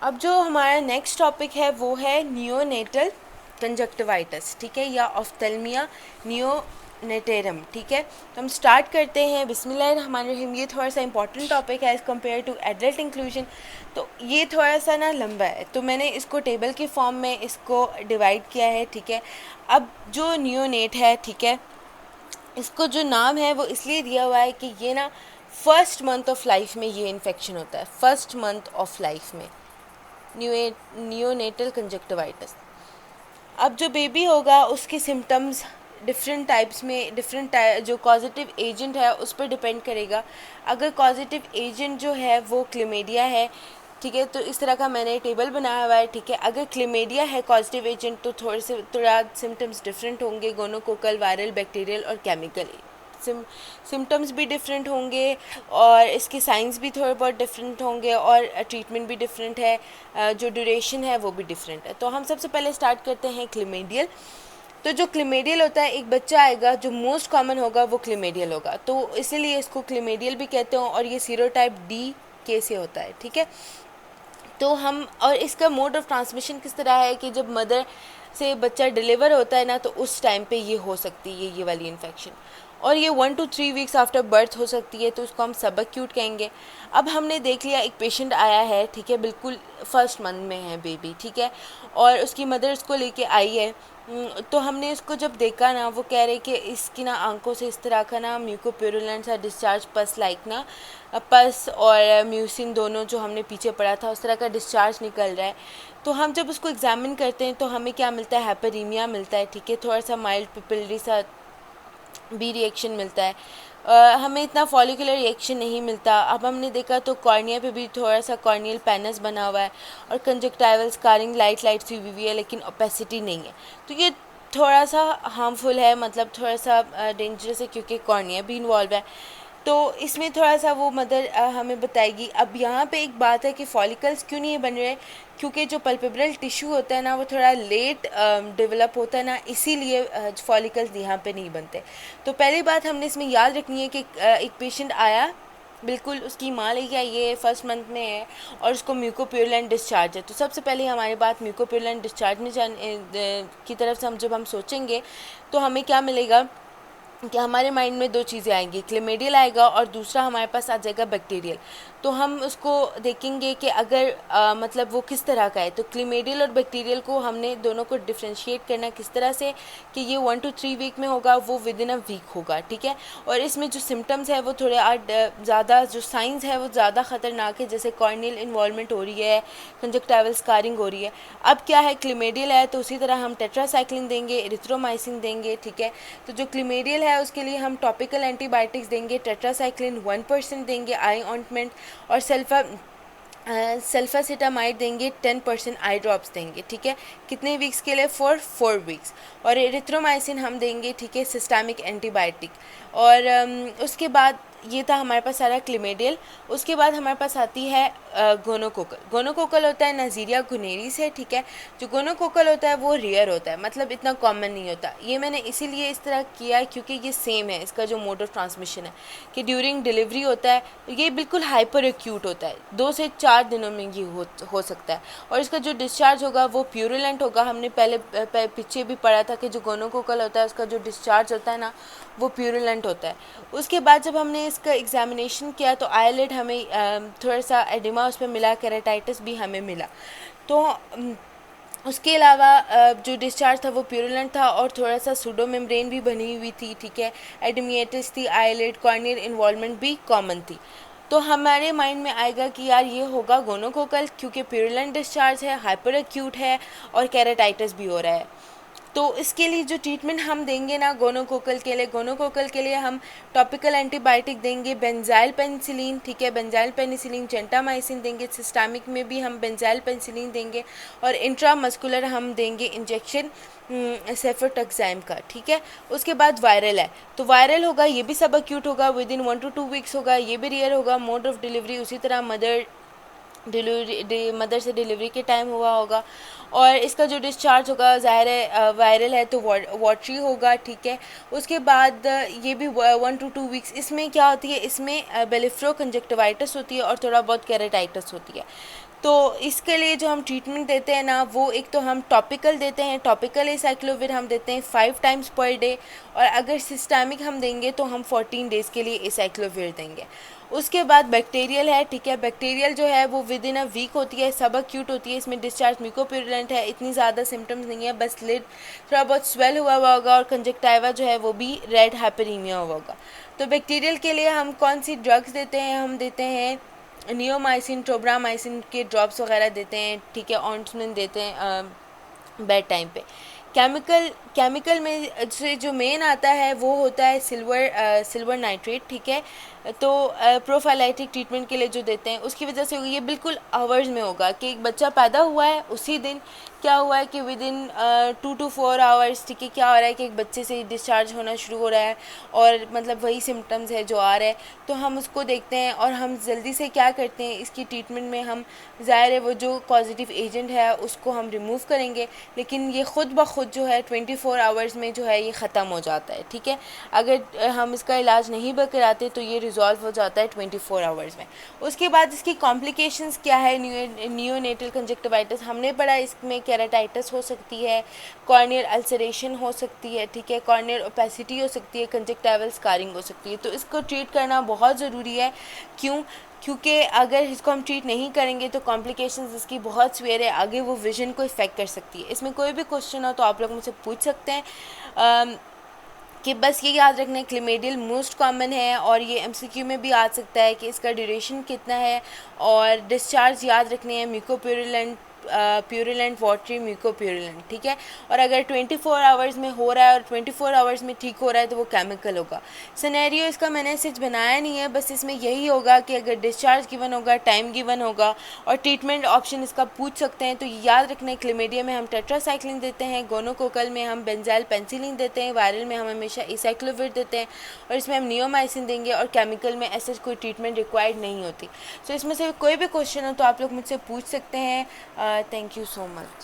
अब जो हमारा नेक्स्ट टॉपिक है वो है नियोनेटल कंजक्टिवाइटिस, ठीक है, या ऑफ्थेल्मिया नियोनेटेरम, ठीक है। तो हम स्टार्ट करते हैं। बिस्मिल्लाहिर्रहमानिर्रहीम। ये थोड़ा सा इंपॉर्टेंट टॉपिक है as compared to adult inclusion. तो ये थोड़ा सा ना लंबा है, तो मैंने इसको टेबल के फॉर्म में इसको डिवाइड किया है, ठीक है। अब जो नियोनेट है, ठीक है, इसको जो नाम है वो इसलिए दिया हुआ है कि ये ना फर्स्ट मंथ ऑफ लाइफ में ये इन्फेक्शन होता है, फर्स्ट मंथ ऑफ लाइफ में नियोनेटल कंजक्टिवाइटिस। अब जो बेबी होगा उसके सिम्टम्स डिफरेंट टाइप्स में जो कॉजेटिव एजेंट है उस पर डिपेंड करेगा। अगर कॉजेटिव एजेंट जो है वो क्लेमेडिया है, ठीक है, तो इस तरह का मैंने टेबल बनाया हुआ है, ठीक है। अगर क्लेमेडिया है पॉजिटिव एजेंट तो थोड़ा सिम्टम्स डिफरेंट होंगे, गोनोकोकल, वायरल, बैक्टीरियल और केमिकल। सिम्टम्स भी डिफरेंट होंगे और इसके साइंस भी थोड़े बहुत डिफरेंट होंगे और ट्रीटमेंट भी डिफरेंट है, जो ड्यूरेशन है वो भी डिफरेंट है। तो हम सबसे पहले स्टार्ट करते हैं क्लेमेडियल। तो जो क्लेमेडियल होता है, एक बच्चा आएगा जो मोस्ट कॉमन होगा वो क्लेमेडियल होगा, तो इसीलिए इसको क्लेमेडियल भी कहते हैं और ये सीरोटाइप डी के से होता है, ठीक है। तो हम और इसका मोड ऑफ ट्रांसमिशन किस तरह है कि जब मदर से बच्चा डिलीवर होता है ना, तो उस टाइम पे ये हो सकती है ये वाली इन्फेक्शन, और ये 1 to 3 वीक्स आफ्टर बर्थ हो सकती है, तो उसको हम सबक्यूट कहेंगे। अब हमने देख लिया एक पेशेंट आया है, ठीक है, बिल्कुल फर्स्ट मंथ में है बेबी, ठीक है, और उसकी मदर उसको लेके आई है। तो हमने इसको जब देखा ना, वो कह रहे कि इसकी ना आंखों से इस तरह का ना म्यूकोप्यूरुलेंट सा डिस्चार्ज, पस लाइक ना, पस और म्यूसिन दोनों जो हमने पीछे पढ़ा था उस तरह का डिस्चार्ज निकल रहा है। तो हम जब उसको एग्जामिन करते हैं तो हमें क्या मिलता है, हाइपरीमिया मिलता है, ठीक है, थोड़ा सा माइल्ड पिपिलरी सा बी रिएक्शन मिलता है। हमें इतना फॉलिकुलर रिएक्शन नहीं मिलता। अब हमने देखा तो कॉर्निया पे भी थोड़ा सा कॉर्नियल पैनस बना हुआ है और कंजक्टाइवल स्कारिंग लाइट सी हुई है, लेकिन ओपेसिटी नहीं है। तो ये थोड़ा सा हार्मफुल है, मतलब थोड़ा सा डेंजरस है, क्योंकि कॉर्निया भी इन्वॉल्व है। तो इसमें थोड़ा सा वो मदर हमें बताएगी। अब यहाँ पे एक बात है कि फॉलिकल्स क्यों नहीं बन रहे, क्योंकि जो पल्पेब्रल टिश्यू होता है ना वो थोड़ा लेट डेवलप होता है ना, इसीलिए फॉलिकल्स यहाँ पे नहीं बनते। तो पहली बात हमने इसमें याद रखनी है कि एक पेशेंट आया, बिल्कुल उसकी माँ लेके आई है, फर्स्ट मंथ में है और उसको म्यूकोप्यूरुलेंट डिस्चार्ज है। तो सबसे पहले हमारी बात म्यूकोप्यूरुलेंट डिस्चार्ज में की तरफ से जब हम सोचेंगे तो हमें क्या मिलेगा कि हमारे माइंड में दो चीज़ें आएंगी, क्लेमेडियल आएगा और दूसरा हमारे पास आ जाएगा बैक्टीरियल। तो हम उसको देखेंगे कि अगर मतलब वो किस तरह का है। तो क्लेमेडियल और बैक्टीरियल को हमने दोनों को डिफ्रेंशिएट करना किस तरह से कि ये 1 to 3 वीक में होगा, वो विद इन अ वीक होगा, ठीक है। और इसमें जो सिम्टम्स है वो थोड़े ज़्यादा, जो साइंस है वो ज़्यादा ख़तरनाक है, जैसे कॉर्नियल इन्वॉल्वमेंट हो रही है, कंजक्टाइवल स्कारिंग हो रही है। अब क्या है, क्लेमेडियल है तो उसी तरह हम टेट्रासाइक्लिन देंगे, एरिथ्रोमाइसिन देंगे, ठीक है। तो जो क्लेमेडियल है उसके लिए हम टॉपिकल एंटीबायोटिक्स देंगे, टेट्रासाइक्लिन 1% देंगे, आई ऑइंटमेंट, और सल्फासिटामाइड देंगे 10% आई ड्रॉप्स देंगे, ठीक है। कितने वीक्स के लिए, फॉर 4 वीक्स। और एरिथ्रोमाइसिन हम देंगे, ठीक है, सिस्टमिक एंटीबायोटिक। और उसके बाद ये था हमारे पास सारा क्लेमेडियल। उसके बाद हमारे पास आती है गोनोकोकल। गोनोकोकल होता है नाइजीरिया गुनेरी से, ठीक है। जो गोनोकोकल होता है वो रेयर होता है, मतलब इतना कॉमन नहीं होता। ये मैंने इसीलिए इस तरह किया है क्योंकि ये सेम है, इसका जो मोड ऑफ ट्रांसमिशन है कि ड्यूरिंग डिलीवरी होता है। ये बिल्कुल हाइपर एक्यूट होता है, 2 से 4 दिनों में ये हो सकता है। और इसका जो डिस्चार्ज होगा वो प्यूरुलेंट होगा। हमने पहले पीछे भी पढ़ा था कि जो गोनोकोकल होता है उसका जो डिस्चार्ज होता है ना वो प्यूरुलेंट होता है। उसके बाद जब हमने इसका एग्जामिनेशन किया तो आईलिड हमें थोड़ा सा एडिमा उसमें मिला, केराटाइटिस भी हमें मिला। तो उसके अलावा जो डिस्चार्ज था वो प्यूरुलेंट था और थोड़ा सा सूडो मेम्ब्रेन भी बनी हुई थी, ठीक है। एडमिएटिस थी, आईलिड, कॉर्नियल इन्वॉल्वमेंट भी कॉमन थी। तो हमारे माइंड में आएगा कि यार ये होगा गोनोकोकल, क्योंकि प्यूरुलेंट डिस्चार्ज है, हाइपर एक्यूट है और केराटाइटिस भी हो रहा है। तो इसके लिए जो ट्रीटमेंट हम देंगे ना गोनोकोकल के लिए हम टॉपिकल एंटीबायोटिक देंगे, बेंजाइल पेनिसिलिन, ठीक है, बेंजाइल पेनिसिलिन, जेंटामाइसिन देंगे। सिस्टमिक में भी हम बेंजाइल पेनिसिलिन देंगे और इंट्रामस्कुलर हम देंगे इंजेक्शन सेफोटक्साइम का, ठीक है। उसके बाद वायरल है, तो वायरल होगा, ये भी सब एक्यूट होगा, विद इन 1 to 2 वीक्स होगा, ये भी रियर होगा। मोड ऑफ डिलीवरी उसी तरह मदर से डिलीवरी के टाइम हुआ होगा। और इसका जो डिस्चार्ज होगा ज़ाहिर है वायरल है तो वाटरी होगा, ठीक है। उसके बाद ये भी 1 to 2 वीक्स। इसमें क्या होती है, इसमें बेलिफ्रो कंजक्टिवाइटिस होती है और थोड़ा बहुत केराटाइटिस होती है। तो इसके लिए जो हम ट्रीटमेंट देते हैं ना, वो एक तो हम टॉपिकल देते हैं, टॉपिकल एसाइक्लोविर हम देते हैं 5 टाइम्स पर डे, और अगर सिस्टमिक हम देंगे तो हम 14 डेज़ के लिए एसाइक्लोविर देंगे। उसके बाद बैक्टीरियल है, ठीक है। बैक्टीरियल जो है वो विद इन अ वीक होती है, सब एक्यूट होती है, इसमें डिस्चार्ज म्यूकोप्यूरुलेंट है, इतनी ज़्यादा सिम्टम्स नहीं है, बस लिड थोड़ा बहुत स्वेल हुआ होगा और कंजक्टाइवा जो है वो भी रेड हाइपरीमिया हुआ होगा। तो बैक्टीरियल के लिए हम कौन सी ड्रग्स देते हैं, हम देते हैं नियोमाइसिन, टोब्रामाइसिन के ड्रॉप्स वगैरह देते हैं, ठीक है। ऑइंटमेंट देते हैं बेड टाइम पे। केमिकल में से जो मेन आता है वो होता है सिल्वर नाइट्रेट, ठीक है। तो प्रोफाइलैटिक ट्रीटमेंट के लिए जो देते हैं उसकी वजह से ये बिल्कुल आवर्स में होगा कि एक बच्चा पैदा हुआ है उसी दिन क्या हुआ है कि विद इन 2 to 4 आवर्स, ठीक है, क्या हो रहा है कि एक बच्चे से डिस्चार्ज होना शुरू हो रहा है और मतलब वही सिम्टम्स है जो आ रहा है, तो हम उसको देखते हैं और हम जल्दी से क्या करते हैं इसकी ट्रीटमेंट में हम ज़ाहिर है वो जो पॉजिटिव एजेंट है उसको हम रिमूव करेंगे, लेकिन ये ख़ुद ब खुद जो है 24 आवर्स में जो है ये ख़त्म हो जाता है, ठीक है। अगर हम इसका इलाज नहीं कराते तो ये रिजॉल्व हो जाता है 24 आवर्स में। उसके बाद इसकी कॉम्प्लिकेशंस क्या है, नियोनेटल कंजक्टिवाइटिस हमने पढ़ा, इसमें केराटाइटिस हो सकती है, कॉर्नियल अल्सरेशन हो सकती है, ठीक है, कॉर्नियल ओपेसिटी हो सकती है, कंजक्टाइवल स्कारिंग हो सकती है। तो इसको ट्रीट करना बहुत ज़रूरी है। क्योंकि अगर इसको हम ट्रीट नहीं करेंगे तो कॉम्प्लिकेशंस इसकी बहुत सीवियर है, आगे वो विजन को इफ़ेक्ट कर सकती है। इसमें कोई भी क्वेश्चन हो तो आप लोग मुझसे पूछ सकते हैं। कि बस ये याद रखना है क्लेमेडियल मोस्ट कॉमन है और ये एमसीक्यू में भी आ सकता है कि इसका ड्यूरेशन कितना है, और डिस्चार्ज याद रखने हैं म्यूकोप्यूरुलेंट, प्यूरुलेंट, वाटरी, म्यूकोप्यूरुलेंट, ठीक है। और अगर 24 आवर्स में हो रहा है और 24 आवर्स में ठीक हो रहा है तो वो केमिकल होगा। सिनेरियो इसका मैंने सच बनाया नहीं है, बस इसमें यही होगा कि अगर डिस्चार्ज गिवन होगा, टाइम गिवन होगा और ट्रीटमेंट ऑप्शन इसका पूछ सकते हैं, तो याद रखना है क्लेमेडिया में हम टेट्रासाइक्लिन देते हैं, गोनोकोकल में हम बेंजाइल पेंसिलिन देते हैं, वायरल में हम हमेशा एसाइक्लोविर देते हैं, और इसमें हम नियोमाइसिन देंगे, और केमिकल में ऐसा कोई ट्रीटमेंट रिक्वायर्ड नहीं होती। सो इसमें से कोई भी क्वेश्चन हो तो आप लोग मुझसे पूछ सकते हैं। Thank you so much.